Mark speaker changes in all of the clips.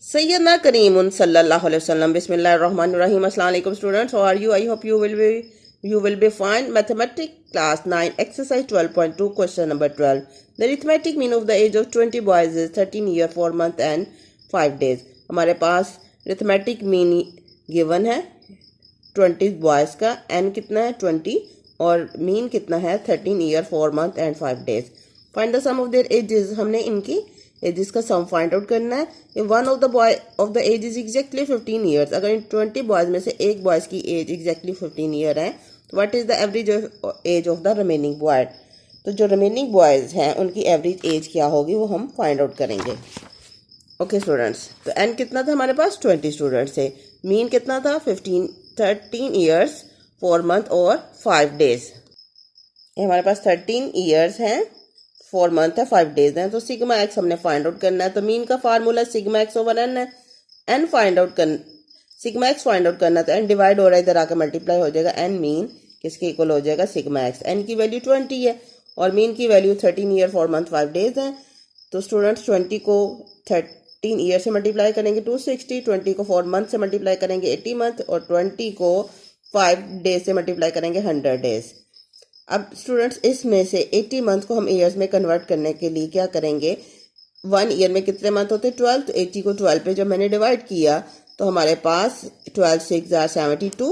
Speaker 1: Sayyidina Kareemun sallallahu alaihi wasallam. Bismillahirrahmanirrahim. Assalamu alaikum students. How are you? I hope you will be fine. Mathematics class 9 exercise 12.2 question number 12. The arithmetic mean of the age of 20 boys is 13 year 4 month and 5 days. हमारे पास arithmetic mean given है 20 boys का, n कितना है 20 और mean कितना है 13 year 4 month and 5 days. Find the sum of their ages. हमने इनकी एजेस का सम फाइंड आउट करना है. If one of the boy of the age is exactly 15 years, अगर इन 20 बॉयज में से एक बॉयज की एज एग्जैक्टली 15 ईयर है तो what is the average age of the remaining boy. तो जो रिमेनिंग बॉयज हैं उनकी एवरेज एज क्या होगी वो हम फाइंड आउट करेंगे. ओके स्टूडेंट्स, तो एन कितना था हमारे पास 20 स्टूडेंट्स थे. मीन कितना था 13 ईयर्स 4 मंथ और 5 डेज. हमारे पास 13 ईयर्स हैं 4 मंथ है 5 डेज हैं. तो सिग्मा एक्स हमने फाइंड आउट करना है. तो मीन का formula sigma x over n है. एन फाइंड आउट करना, सिग्मा एक्स फाइंड आउट करना, तो एन डिवाइड हो रहा है इधर आकर मल्टीप्लाई हो जाएगा. एन मीन किसके इक्वल हो जाएगा सिग्मा एक्स. एन की वैल्यू 20 है और मीन की वैल्यू 13 ईयर 4 मंथ 5 डेज है. तो स्टूडेंट्स 20 को 13 ईयर से मल्टीप्लाई करेंगे 260, 20 को 4 मंथ से मल्टीप्लाई करेंगे 80 मंथ और 20 को 5 डेज से मल्टीप्लाई करेंगे 100 डेज. अब स्टूडेंट्स इसमें से 80 मंथ को हम ईयर्स में कन्वर्ट करने के लिए क्या करेंगे, 1 ईयर में कितने मंथ होते हैं 12, तो 80 को 12 पे जब मैंने डिवाइड किया तो हमारे पास 12 6 72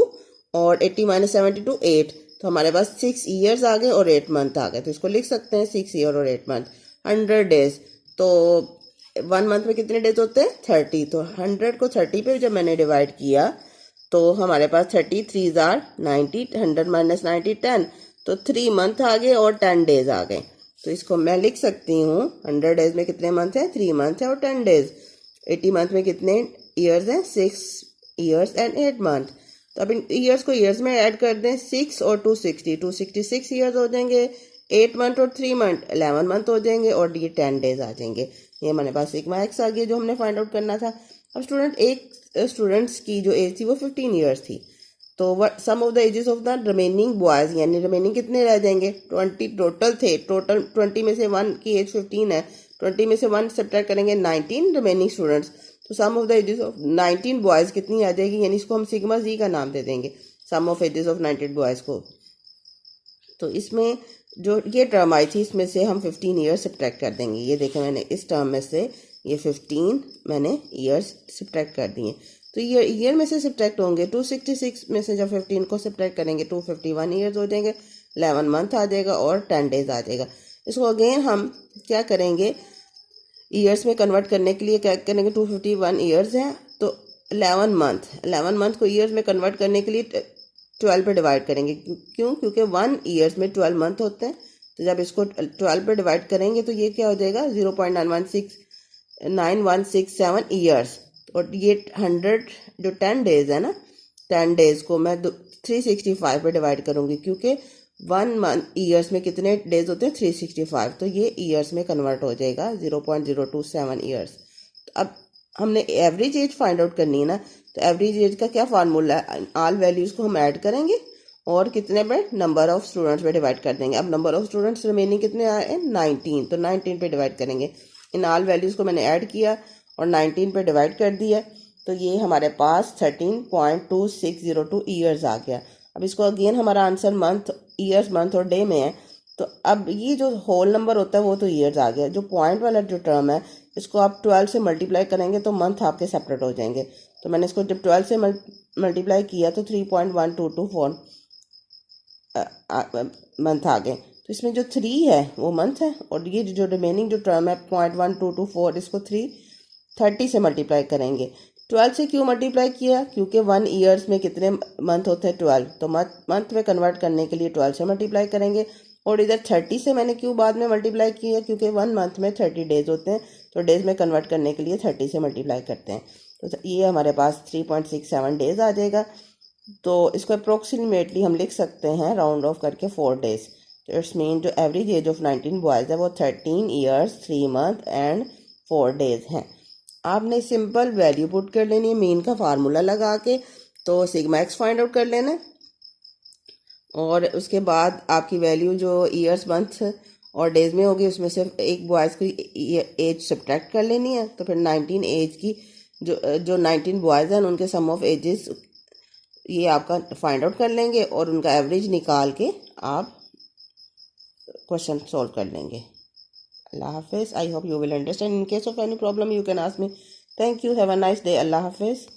Speaker 1: और 80 माइनस 72 8, तो हमारे पास 6 ईयर्स आ गए और 8 मंथ आ गए. तो इसको लिख सकते हैं 6 ईयर और 8 मंथ. 100 डेज, तो 1 मंथ में कितने डेज होते हैं 30, तो 100 को 30 पे जब मैंने डिवाइड किया तो हमारे पास 33 90, 100 माइनस 90 10, तो 3 मंथ आ गए और 10 डेज आ गए. तो इसको मैं लिख सकती हूँ 100 डेज में कितने मंथ हैं 3 मंथ है और 10 डेज. 80 मंथ में कितने ईयर्स हैं 6 ईयर्स एंड 8 मंथ. तो अब इन ईयर्स को ईयर्स में ऐड कर दें 6 और 266 ईयर्स हो जाएंगे. 8 मंथ और 3 मंथ 11 मंथ हो जाएंगे और ये 10 डेज आ जाएंगे. ये हमारे पास सिग्मा एक्स आ गया जो हमने फाइंड आउट करना था. अब एक स्टूडेंट्स की जो एज थी वो 15 ईयर्स थी. तो what sum of the ages of the remaining boys, यानी रिमेनिंग कितने रह जाएंगे 20 टोटल थे. टोटल 20 में से 1 की एज 15 है, 20 में से 1 सब्ट्रैक्ट करेंगे 19 रिमेनिंग स्टूडेंट्स. तो sum of the ages of 19 boys कितनी आ जाएगी, यानी इसको हम सिग्मा जी का नाम दे देंगे सम ऑफ एजेस ऑफ 19 बॉयज को. तो इसमें जो ये टर्म आई थी इसमें से हम 15 ईयर्स सब्ट्रैक्ट कर देंगे. ये देखें मैंने इस टर्म में से ये 15 मैंने ईयर्स सब्ट्रैक्ट कर दिए. तो ईयर में से सब्ट्रैक्ट होंगे 266 में से जब 15 को सब्ट्रैक्ट करेंगे 251 ईयर्स हो जाएंगे, 11 मंथ आ जाएगा और 10 डेज आ जाएगा. इसको अगेन हम क्या करेंगे ईयर्स में कन्वर्ट करने के लिए क्या करेंगे 251 ईयर्स हैं तो 11 मंथ को ईयर्स में कन्वर्ट करने के लिए 12 पे डिवाइड करेंगे. क्यों, क्योंकि 1 ईयर्स में 12 मंथ होते हैं. तो जब इसको 12 पे डिवाइड करेंगे तो ये क्या हो जाएगा 0.9167 ईयर्स. और ये 100 जो 10 डेज है ना, 10 डेज को मैं 365 पे डिवाइड करूंगी क्योंकि 1 मंथ ईयर्स में कितने डेज होते हैं 365, तो ये ईयर्स में कन्वर्ट हो जाएगा 0.027 ईयर्स. अब हमने एवरेज एज फाइंड आउट करनी है ना, तो एवरेज एज का क्या फार्मूला है, ऑल वैल्यूज को हम ऐड करेंगे और कितने पे नंबर ऑफ स्टूडेंट्स पे डिवाइड कर देंगे. अब नंबर ऑफ स्टूडेंट्स रिमेनिंग कितने आए 19, तो 19 पे डिवाइड करेंगे. इन ऑल वैल्यूज को मैंने ऐड किया और 19 पे डिवाइड कर दिया तो ये हमारे पास 13.2602 ईयर्स आ गया. अब इसको अगेन हमारा आंसर मंथ ईयर्स मंथ और डे में है. तो अब ये जो होल नंबर होता है वो तो ईयर्स आ गया. जो पॉइंट वाला जो टर्म है इसको आप 12 से मल्टीप्लाई करेंगे तो मंथ आपके सेपरेट हो जाएंगे. तो मैंने इसको जब 12 से मल्टीप्लाई किया तो 3.1224 मंथ आ गए. तो इसमें जो 3 है वो मंथ है और ये जो रिमेनिंग जो टर्म है 0.1224 इसको 30 से मल्टीप्लाई करेंगे. 12 से क्यों मल्टीप्लाई किया, क्योंकि 1 ईयर्स में कितने मंथ होते हैं 12, तो मंथ में कन्वर्ट करने के लिए 12 से मल्टीप्लाई करेंगे. और इधर 30 से मैंने क्यों बाद में मल्टीप्लाई किया, क्योंकि 1 मंथ में 30 डेज होते हैं तो डेज में कन्वर्ट करने के लिए 30 से मल्टीप्लाई करते हैं. तो ये हमारे पास 3.67 डेज आ जाएगा. तो इसको अप्रोक्सीमेटली हम लिख सकते हैं राउंड ऑफ करके 4 डेज. तो इट्स मीन जो एवरेज एज ऑफ 19 बॉयज़ है वो 13 ईयर्स 3 मंथ एंड 4 डेज हैं. आपने सिंपल वैल्यू पुट कर लेनी है मीन का फार्मूला लगा के. तो सिग्मा एक्स फाइंड आउट कर लेना है और उसके बाद आपकी वैल्यू जो ईयर्स मंथ और डेज में होगी उसमें से एक बॉयज़ की एज सब्ट्रैक्ट कर लेनी है. तो फिर 19 एज की जो 19 बॉयज़ हैं उनके सम ऑफ एजेस ये आपका फाइंड आउट कर लेंगे और उनका एवरेज निकाल के आप क्वेश्चन सॉल्व कर लेंगे. Allah Hafiz. I hope you will understand. In case of any problem, you can ask me. Thank you. Have a nice day. Allah Hafiz.